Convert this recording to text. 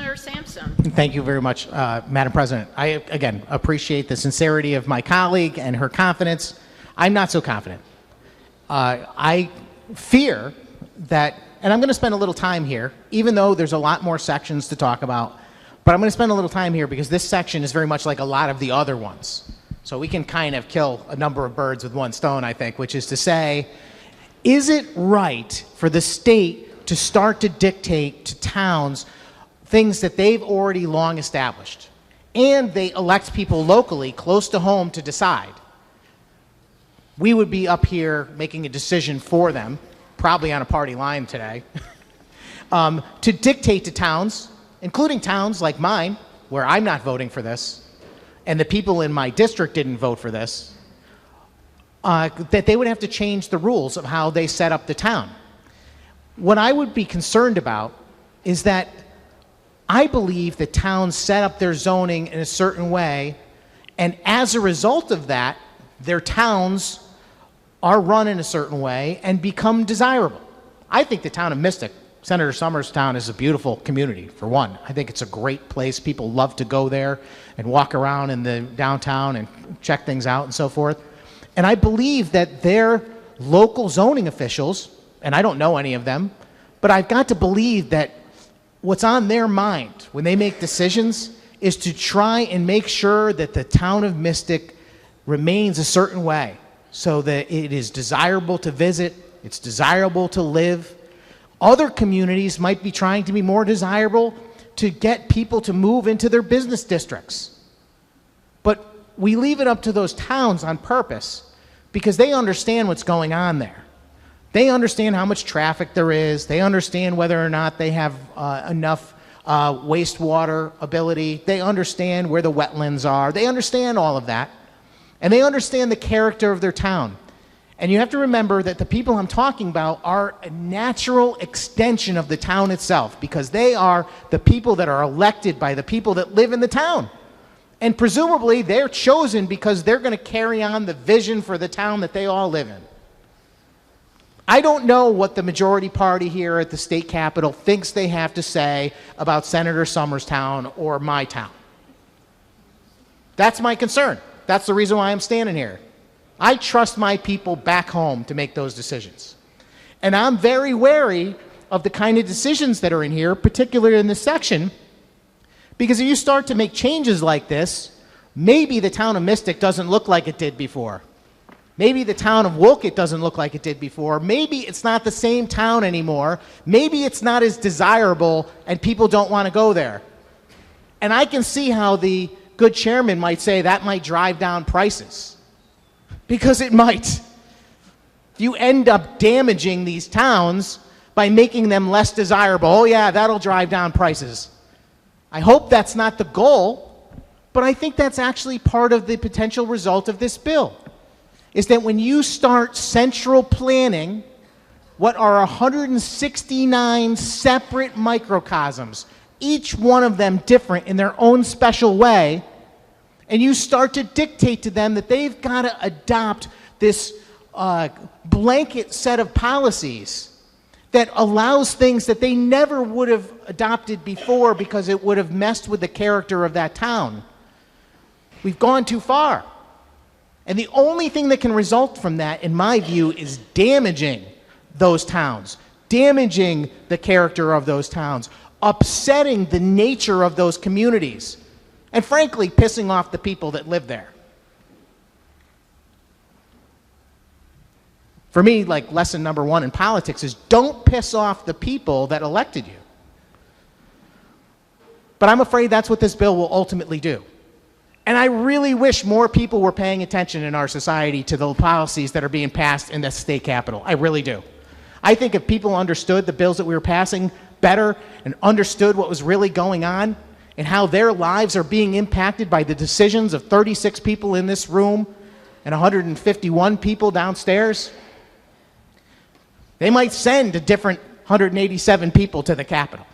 Senator Sampson. Thank you very much, Madam President. I, again, appreciate the sincerity of my colleague and her confidence. I'm not so confident. I fear that, and I'm going to spend a little time here, even though there's a lot more sections to talk about, but I'm going to spend a little time here because this section is very much like a lot of the other ones. So we can kind of kill a number of birds with one stone, I think, which is to say, is it right for the state to start to dictate to towns things that they've already long established? And they elect people locally close to home to decide. We would be up here making a decision for them, probably on a party line today, to dictate to towns, including towns like mine, where I'm not voting for this, and the people in my district didn't vote for this, that they would have to change the rules of how they set up the town. What I would be concerned about is that I believe that towns set up their zoning in a certain way, and as a result of that, their towns are run in a certain way and become desirable. I think the town of Mystic, Senator Summers' town, is a beautiful community, for one. I think it's a great place. People love to go there and walk around in the downtown and check things out and so forth. And I believe that their local zoning officials, and I don't know any of them, but I've got to believe that what's on their mind when they make decisions is to try and make sure that the town of Mystic remains a certain way so that it is desirable to visit, it's desirable to live. Other communities might be trying to be more desirable to get people to move into their business districts. But we leave it up to those towns on purpose because they understand what's going on there. They understand how much traffic there is. They understand whether or not they have enough wastewater ability. They understand where the wetlands are. They understand all of that. And they understand the character of their town. And you have to remember that the people I'm talking about are a natural extension of the town itself because they are the people that are elected by the people that live in the town. And presumably they're chosen because they're going to carry on the vision for the town that they all live in. I don't know what the majority party here at the state capitol thinks they have to say about Senator Summers' town or my town. That's my concern. That's the reason why I'm standing here. I trust my people back home to make those decisions. And I'm very wary of the kind of decisions that are in here, particularly in this section, because if you start to make changes like this, maybe the town of Mystic doesn't look like it did before. Maybe the town of Wolcott doesn't look like it did before. Maybe it's not the same town anymore. Maybe it's not as desirable and people don't want to go there. And I can see how the good chairman might say that might drive down prices. Because it might. You end up damaging these towns by making them less desirable. Oh yeah, that'll drive down prices. I hope that's not the goal, but I think that's actually part of the potential result of this bill. Is that when you start central planning what are 169 separate microcosms, each one of them different in their own special way, and you start to dictate to them that they've got to adopt this blanket set of policies that allows things that they never would have adopted before because it would have messed with the character of that town. We've gone too far. And the only thing that can result from that, in my view, is damaging those towns, damaging the character of those towns, upsetting the nature of those communities, and frankly, pissing off the people that live there. For me, like lesson number one in politics is don't piss off the people that elected you. But I'm afraid that's what this bill will ultimately do. And I really wish more people were paying attention in our society to the policies that are being passed in the state capitol. I really do. I think if people understood the bills that we were passing better and understood what was really going on and how their lives are being impacted by the decisions of 36 people in this room and 151 people downstairs, they might send a different 187 people to the capitol.